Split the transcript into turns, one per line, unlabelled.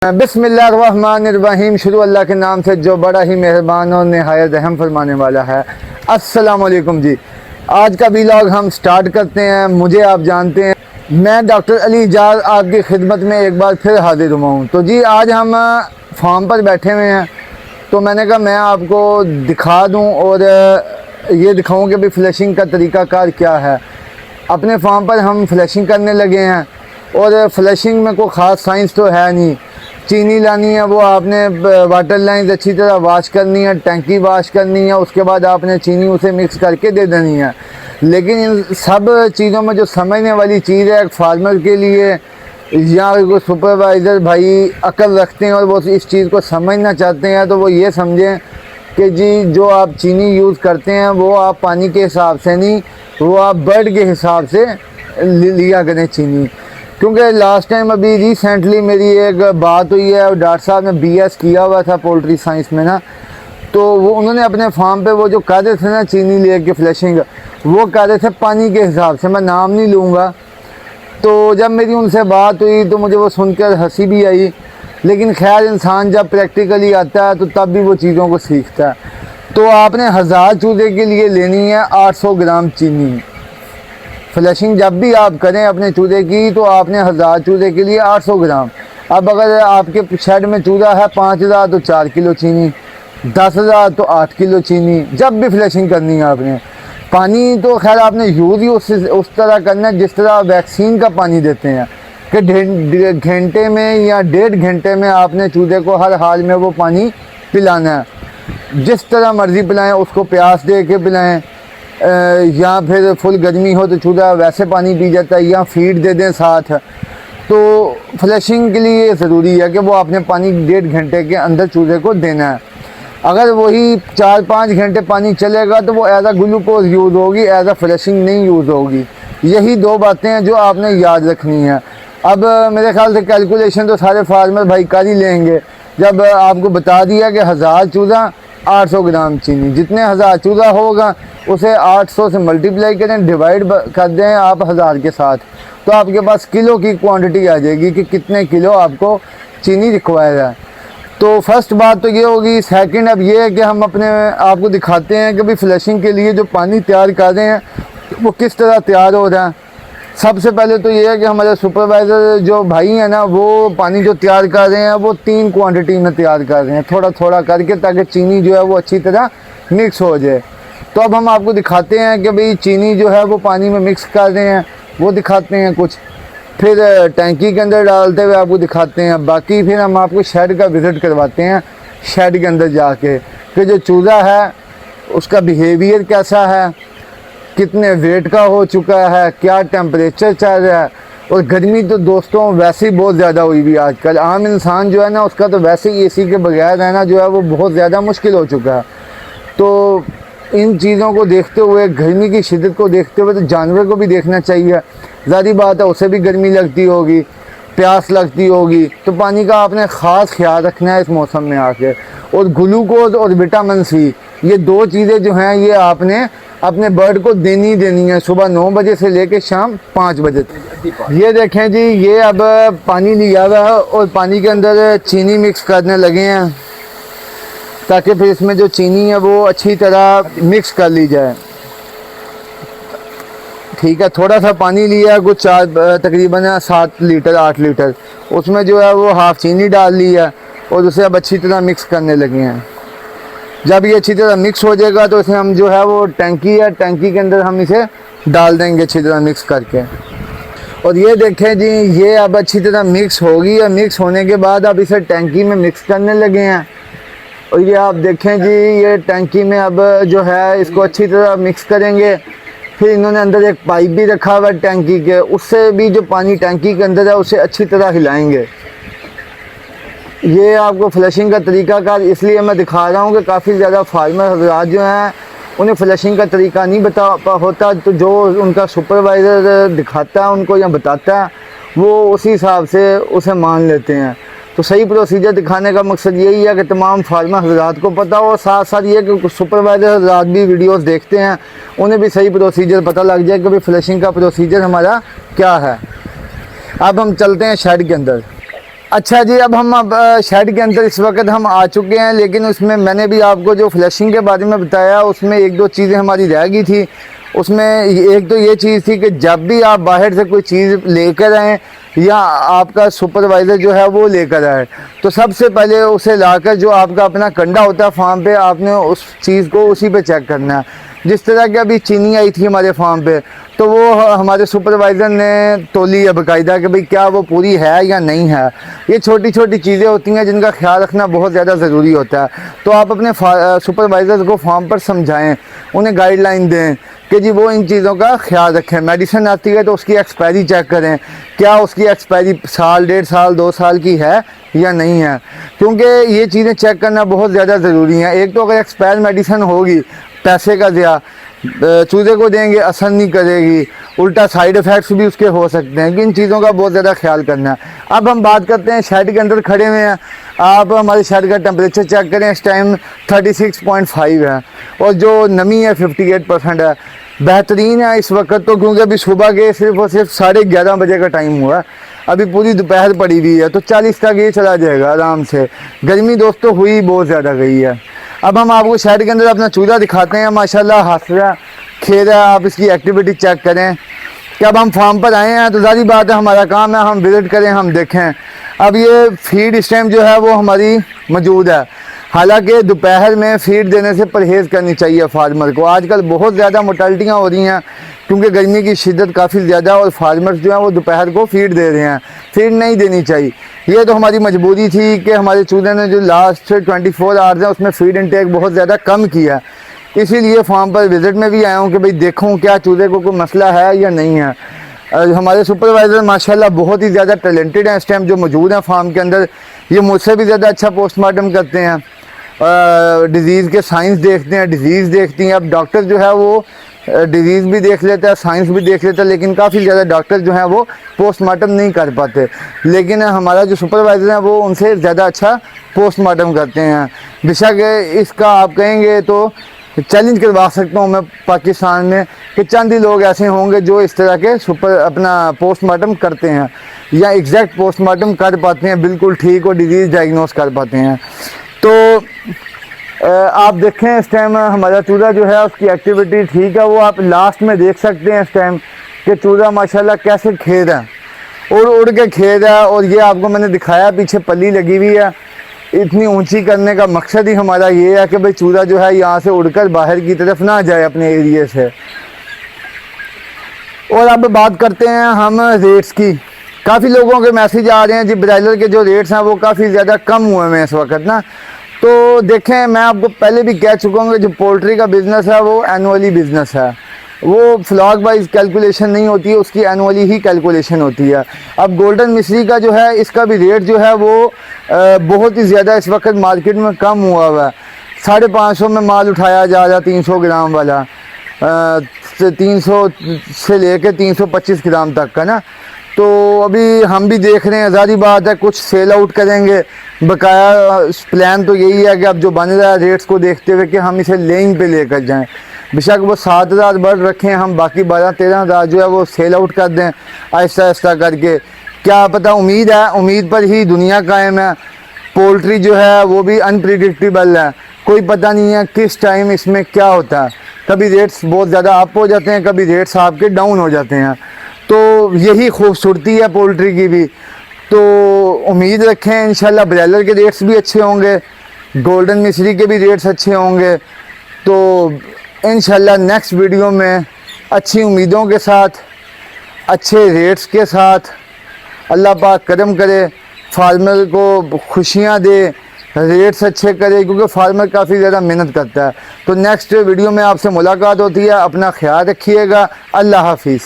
बिस्मिल्लाहिर्रहमानिर्रहीम। शुरू अल्लाह के नाम से जो बड़ा ही मेहरबान और नहायत रहम फरमाने वाला है। अस्सलाम वालेकुम जी। आज का व्लॉग हम स्टार्ट करते हैं। मुझे आप जानते हैं, मैं डॉक्टर अली इजाज़ आपकी खिदमत में एक बार फिर हाजिर हुआ हूँ। तो जी आज हम फार्म पर बैठे हुए हैं, तो मैंने कहा मैं आपको दिखा दूँ और ये दिखाऊँ कि भाई फ्लैशिंग का तरीक़ाकार क्या है। अपने फार्म पर हम फ्लैशिंग करने लगे हैं और फ्लैशिंग में कोई ख़ास साइंस तो है नहीं। चीनी लानी है, वो आपने वाटर लाइन अच्छी तरह वाश करनी है, टंकी वाश करनी है, उसके बाद आपने चीनी उसे मिक्स करके दे देनी है। लेकिन इन सब चीज़ों में जो समझने वाली चीज़ है एक फार्मर के लिए, या कोई सुपरवाइज़र भाई अकल रखते हैं और वो इस चीज़ को समझना चाहते हैं, तो वो ये समझें कि जी जो आप चीनी यूज़ करते हैं वो आप पानी के हिसाब से नहीं, वो आप बर्ड के हिसाब से लिया करें चीनी। क्योंकि लास्ट टाइम अभी रिसेंटली मेरी एक बात हुई है और डॉक्टर साहब ने बीएस किया हुआ था पोल्ट्री साइंस में ना, तो वो उन्होंने अपने फार्म पे वो जो कर रहे थे ना चीनी लेके फ्लैशिंग, वो कर रहे थे पानी के हिसाब से, मैं नाम नहीं लूँगा। तो जब मेरी उनसे बात हुई तो मुझे वो सुनकर हंसी भी आई, लेकिन खैर इंसान जब प्रैक्टिकली आता है तो तब भी वो चीज़ों को सीखता है। तो आपने 1000 चूजे के लिए लेनी है 800 ग्राम चीनी। फ्लैशिंग जब भी आप करें अपने चूजे की तो आपने 1000 चूजे के लिए 800 ग्राम। अब अगर आपके शेड में चूजा है 5000 तो 4 किलो चीनी, 10,000 तो 8 किलो चीनी। जब भी फ्लैशिंग करनी है आपने, पानी तो खैर आपने यूज़ ही उस तरह करना है जिस तरह वैक्सीन का पानी देते हैं कि घंटे में या 1.5 घंटे में आपने चूजे को हर हाल में वो पानी पिलाना है। जिस तरह मर्ज़ी पिलाएं, उसको प्यास दे के पिलाएँ, या फिर फुल गर्मी हो तो चूजा वैसे पानी पी जाता है, या फीड दे दें साथ। तो फ्लैशिंग के लिए ज़रूरी है कि वो आपने पानी 1.5 घंटे के अंदर चूजे को देना है। अगर वही 4-5 घंटे पानी चलेगा तो वो एज आ ग्लूकोज यूज़ होगी, एज आ फ्लैशिंग नहीं यूज़ होगी। यही 2 बातें हैं जो आपने याद रखनी है। अब मेरे ख्याल से कैलकुलेशन तो सारे फार्मर भाई कर ही लेंगे। जब आपको बता दिया कि 1000 चूज़ा 800 ग्राम चीनी, जितने 1000 चूज़ा होगा उसे 800 से मल्टीप्लाई करें, डिवाइड कर दें आप 1000 के साथ, तो आपके पास किलो की क्वांटिटी आ जाएगी कि कितने किलो आपको चीनी रिक्वायर है। तो फर्स्ट बात तो ये होगी। सेकंड अब ये है कि हम अपने आपको दिखाते हैं कि भाई फ्लैशिंग के लिए जो पानी तैयार कर रहे हैं वो किस तरह तैयार हो रहा है। सबसे पहले तो ये है कि हमारे सुपरवाइज़र जो भाई हैं ना, वो पानी जो तैयार कर रहे हैं वो 3 क्वांटिटी में तैयार कर रहे हैं, थोड़ा थोड़ा करके, ताकि चीनी जो है वो अच्छी तरह मिक्स हो जाए। तो अब हम आपको दिखाते हैं कि भाई चीनी जो है वो पानी में मिक्स कर रहे हैं, वो दिखाते हैं कुछ, फिर टैंकी के अंदर डालते हुए आपको दिखाते हैं। बाकी फिर हम आपको शेड का विज़िट करवाते हैं, शेड के अंदर जाके कि जो चूज़ा है उसका बिहेवियर कैसा है, कितने वेट का हो चुका है, क्या टेम्परेचर चल रहा है। और गर्मी तो दोस्तों वैसे ही बहुत ज़्यादा हुई भी आजकल। आम इंसान जो है ना, उसका तो वैसे ही एसी के बगैर रहना जो है वो बहुत ज़्यादा मुश्किल हो चुका है। तो इन चीज़ों को देखते हुए, गर्मी की शिद्दत को देखते हुए, तो जानवर को भी देखना चाहिए। ज़ाहिर बात है उसे भी गर्मी लगती होगी, प्यास लगती होगी, तो पानी का आपने ख़ास ख्याल रखना है इस मौसम में आके। और ग्लूकोज और विटामिन सी, ये 2 चीज़ें जो हैं ये आपने अपने बर्ड को देनी है, सुबह 9 बजे से लेकर शाम 5 बजे तक। ये देखें जी, ये अब पानी लिया हुआ है और पानी के अंदर चीनी मिक्स करने लगे हैं, ताकि फिर इसमें जो चीनी है वो अच्छी तरह मिक्स कर ली जाए। ठीक है, थोड़ा सा पानी लिया, कुछ तकरीबन 7 लीटर 8 लीटर, उसमें जो है वो हाफ़ चीनी डाल ली है और उसे अब अच्छी तरह मिक्स करने लगे हैं। जब ये अच्छी तरह मिक्स हो जाएगा तो इसे हम जो है वो टंकी है, टंकी के अंदर हम इसे डाल देंगे अच्छी तरह मिक्स करके। और ये देखें जी, ये अब अच्छी तरह मिक्स होगी, और मिक्स होने के बाद अब इसे टंकी में मिक्स करने लगे हैं। और ये आप देखें जी, ये टंकी में अब जो है इसको अच्छी तरह मिक्स करेंगे। फिर इन्होंने अंदर एक पाइप भी रखा हुआ है टंकी के, उससे भी जो पानी टंकी के अंदर है उसे अच्छी तरह हिलाएंगे। ये आपको फ्लैशिंग का तरीक़ाकार इसलिए मैं दिखा रहा हूँ कि काफ़ी ज़्यादा फार्मर हज़रात जो हैं उन्हें फ्लैशिंग का तरीका नहीं बता होता, तो जो उनका सुपरवाइज़र दिखाता है उनको या बताता है वो उसी हिसाब से उसे मान लेते हैं। तो सही प्रोसीजर दिखाने का मकसद यही है कि तमाम फार्मर हज़रात को पता हो, और साथ साथ ये कि सुपरवाइज़र हज़रात भी वीडियोस देखते हैं, उन्हें भी सही प्रोसीजर पता लग जाए कि भाई फ्लैशिंग का प्रोसीजर हमारा क्या है। अब हम चलते हैं शेड के अंदर। अच्छा जी, अब शेड के अंदर इस वक्त हम आ चुके हैं, लेकिन उसमें मैंने भी आपको जो फ्लशिंग के बारे में बताया उसमें एक दो चीज़ें हमारी रह गई थी। उसमें एक तो ये चीज़ थी कि जब भी आप बाहर से कोई चीज़ लेकर आएँ या आपका सुपरवाइज़र जो है वो लेकर आए, तो सबसे पहले उसे लाकर जो आपका अपना कंडा होता है फार्म पे, आपने उस चीज़ को उसी पे चेक करना है। जिस तरह की अभी चीनी आई थी हमारे फार्म पे, तो वो हमारे सुपरवाइज़र ने तोली है बाकायदा कि भाई क्या वो पूरी है या नहीं है। ये छोटी छोटी चीज़ें होती हैं जिनका ख्याल रखना बहुत ज़्यादा ज़रूरी होता है। तो आप अपने सुपरवाइज़र को फार्म पर समझाएं, उन्हें गाइडलाइन दें कि जी वो इन चीज़ों का ख्याल रखें। मेडिसिन आती है तो उसकी एक्सपायरी चेक करें, क्या उसकी एक्सपायरी साल, 1.5 साल, 2 साल की है या नहीं है, क्योंकि ये चीज़ें चेक करना बहुत ज़्यादा ज़रूरी है। एक तो अगर एक्सपायर मेडिसिन होगी, पैसे का ज़िया, चूज़े को देंगे, असर नहीं करेगी, उल्टा साइड इफ़ेक्ट्स भी उसके हो सकते हैं। कि इन चीज़ों का बहुत ज़्यादा ख्याल करना है। अब हम बात करते हैं, शेड के अंदर खड़े हुए हैं, आप हमारे शेड का टेम्परेचर चेक करें, इस टाइम 36.5 है और जो नमी है 58% है। बेहतरीन है इस वक्त तो, क्योंकि अभी सुबह के सिर्फ और सिर्फ 11:30 बजे का टाइम हुआ है, अभी पूरी दोपहर पड़ी हुई है, तो 40 तक ये चला जाएगा आराम से। गर्मी दोस्तों हुई बहुत ज़्यादा गई है। अब हम आपको शेड के अंदर अपना चूल्हा दिखाते हैं, माशाल्लाह हंस रहा खेल रहा है। आप इसकी एक्टिविटी चेक करें कि अब हम फार्म पर आए हैं तो ज़ाहिर बात है हमारा काम है हम विज़िट करें, हम देखें। अब ये फीड इस टाइम जो है वो हमारी मौजूद है। हालांकि दोपहर में फीड देने से परहेज़ करनी चाहिए फार्मर को। आजकल बहुत ज़्यादा मोर्टालिटियाँ हो रही हैं क्योंकि गर्मी की शिद्दत काफ़ी ज़्यादा, और फार्मर्स जो हैं वो दोपहर को फीड दे रहे हैं। फीड नहीं देनी चाहिए, ये तो हमारी मजबूरी थी कि हमारे चूल्हे ने जो लास्ट 24 आवर्स हैं उसमें फ़ीड इंटेक बहुत ज़्यादा कम किया। इसीलिए फार्म पर विज़िट में भी आया हूँ कि भाई देखूँ क्या चूल्हे को कोई मसला है या नहीं है। हमारे सुपरवाइज़र माशाल्लाह बहुत ही ज़्यादा टैलेंटेड हैं इस टाइम जो मौजूद हैं फार्म के अंदर। ये मुझसे भी ज़्यादा अच्छा पोस्टमार्टम करते हैं, डिज़ीज़ के साइंस देखते हैं, डिज़ीज़ देखती हैं। अब डॉक्टर जो है वो डिज़ीज़ भी देख लेता है, साइंस भी देख लेता है, लेकिन काफ़ी ज़्यादा डॉक्टर जो हैं वो पोस्टमार्टम नहीं कर पाते। लेकिन हमारा जो सुपरवाइज़र है वो उनसे ज़्यादा अच्छा पोस्टमार्टम करते हैं। बेशक इसका आप कहेंगे तो चैलेंज करवा सकता हूँ मैं पाकिस्तान में कि चंद ही लोग ऐसे होंगे जो इस तरह के अपना पोस्टमार्टम करते हैं या एग्जैक्ट पोस्टमार्टम कर पाते हैं, बिल्कुल ठीक और डिज़ीज़ डायग्नोस कर पाते हैं। तो आप देखें इस टाइम हमारा चूल्हा जो है उसकी एक्टिविटी ठीक है, वो आप लास्ट में देख सकते हैं इस टाइम कि चूल्हा माशाल्लाह कैसे खेल है, उड़ के खेल है। और ये आपको मैंने दिखाया, पीछे पल्ली लगी हुई है। इतनी ऊंची करने का मकसद ही हमारा ये है कि भाई चूल्हा जो है यहाँ से उड़कर बाहर की तरफ ना जाए अपने एरिए से। और अब बात करते हैं हम रेट्स की। काफ़ी लोगों के मैसेज आ रहे हैं जी ब्रायलर के जो रेट्स हैं वो काफ़ी ज़्यादा कम हुए हैं इस वक्त ना। तो देखें, मैं आपको पहले भी कह चुका हूँ कि जो पोल्ट्री का बिज़नेस है वो एनुअली बिज़नेस है, वो फ्लॉक वाइज कैलकुलेशन नहीं होती है, उसकी एनुअली ही कैलकुलेशन होती है। अब गोल्डन मिश्री का जो है इसका भी रेट जो है वो बहुत ही ज़्यादा इस वक्त मार्केट में कम हुआ हुआ है। 550 में माल उठाया जा रहा है 300 ग्राम वाला, 300 से लेकर 325 ग्राम तक का ना। तो अभी हम भी देख रहे हैं, ज़ाहिर बात है कुछ सेल आउट करेंगे। बकाया प्लान तो यही है कि अब जो बन रहा है रेट्स को देखते हुए कि हम इसे लेइंग पे लेकर जाएं। बेशक वो 7,000 बढ़ रखें, हम बाकी 12-13,000 जो है वो सेल आउट कर दें आहिस्ता आहिस्ता करके। क्या पता, उम्मीद है, उम्मीद पर ही दुनिया कायम है। पोल्ट्री जो है वो भी अनप्रिडिक्टेबल है, कोई पता नहीं है किस टाइम इसमें क्या होता है। कभी रेट्स बहुत ज़्यादा अप हो जाते हैं, कभी रेट्स आपके डाउन हो जाते हैं। तो यही खूबसूरती है पोल्ट्री की भी। तो उम्मीद रखें इंशाल्लाह ब्रायलर के रेट्स भी अच्छे होंगे, गोल्डन मिश्री के भी रेट्स अच्छे होंगे। तो इंशाल्लाह नेक्स्ट वीडियो में अच्छी उम्मीदों के साथ, अच्छे रेट्स के साथ अल्लाह पाक करम करे, फार्मर को खुशियाँ दे, रेट्स अच्छे करे, क्योंकि फार्मर काफ़ी ज़्यादा मेहनत करता है। तो नेक्स्ट वीडियो में आपसे मुलाकात होती है। अपना ख्याल रखिएगा। अल्लाह हाफिज़।